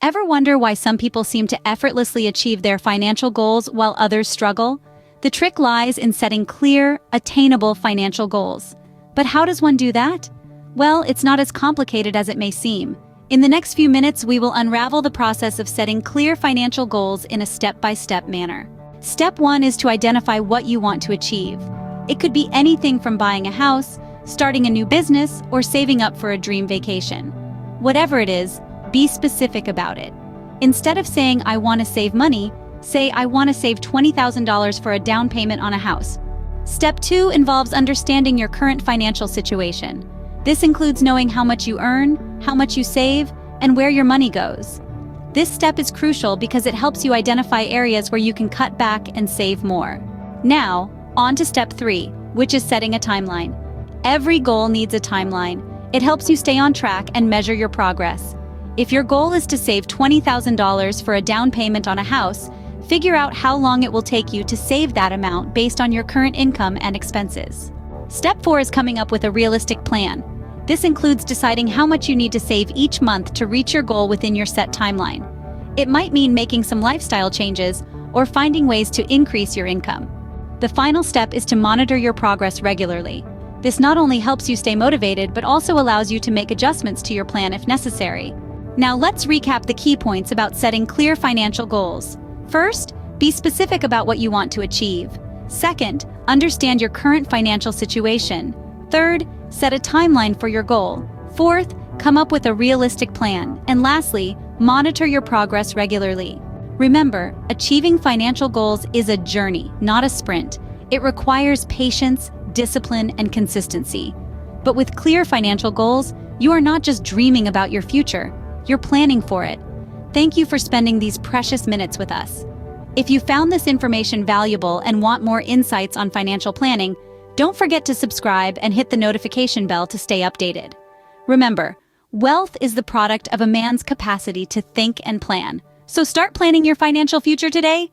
Ever wonder why some people seem to effortlessly achieve their financial goals while others struggle? The trick lies in setting clear, attainable financial goals. But how does one do that? Well, it's not as complicated as it may seem. In the next few minutes, we will unravel the process of setting clear financial goals in a step-by-step manner. Step 1 is to identify what you want to achieve. It could be anything from buying a house, starting a new business, or saving up for a dream vacation. Whatever it is, be specific about it. Instead of saying, "I want to save money," say, "I want to save $20,000 for a down payment on a house." Step 2 involves understanding your current financial situation. This includes knowing how much you earn, how much you save, and where your money goes. This step is crucial because it helps you identify areas where you can cut back and save more. Now, on to step 3, which is setting a timeline. Every goal needs a timeline. It helps you stay on track and measure your progress. If your goal is to save $20,000 for a down payment on a house, figure out how long it will take you to save that amount based on your current income and expenses. Step 4 is coming up with a realistic plan. This includes deciding how much you need to save each month to reach your goal within your set timeline. It might mean making some lifestyle changes or finding ways to increase your income. The final step is to monitor your progress regularly. This not only helps you stay motivated, but also allows you to make adjustments to your plan if necessary. Now let's recap the key points about setting clear financial goals. First, be specific about what you want to achieve. Second, understand your current financial situation. Third, set a timeline for your goal. Fourth, come up with a realistic plan. And lastly, monitor your progress regularly. Remember, achieving financial goals is a journey, not a sprint. It requires patience, discipline, and consistency. But with clear financial goals, you are not just dreaming about your future. You're planning for it. Thank you for spending these precious minutes with us. If you found this information valuable and want more insights on financial planning, don't forget to subscribe and hit the notification bell to stay updated. Remember, wealth is the product of a man's capacity to think and plan. So start planning your financial future today.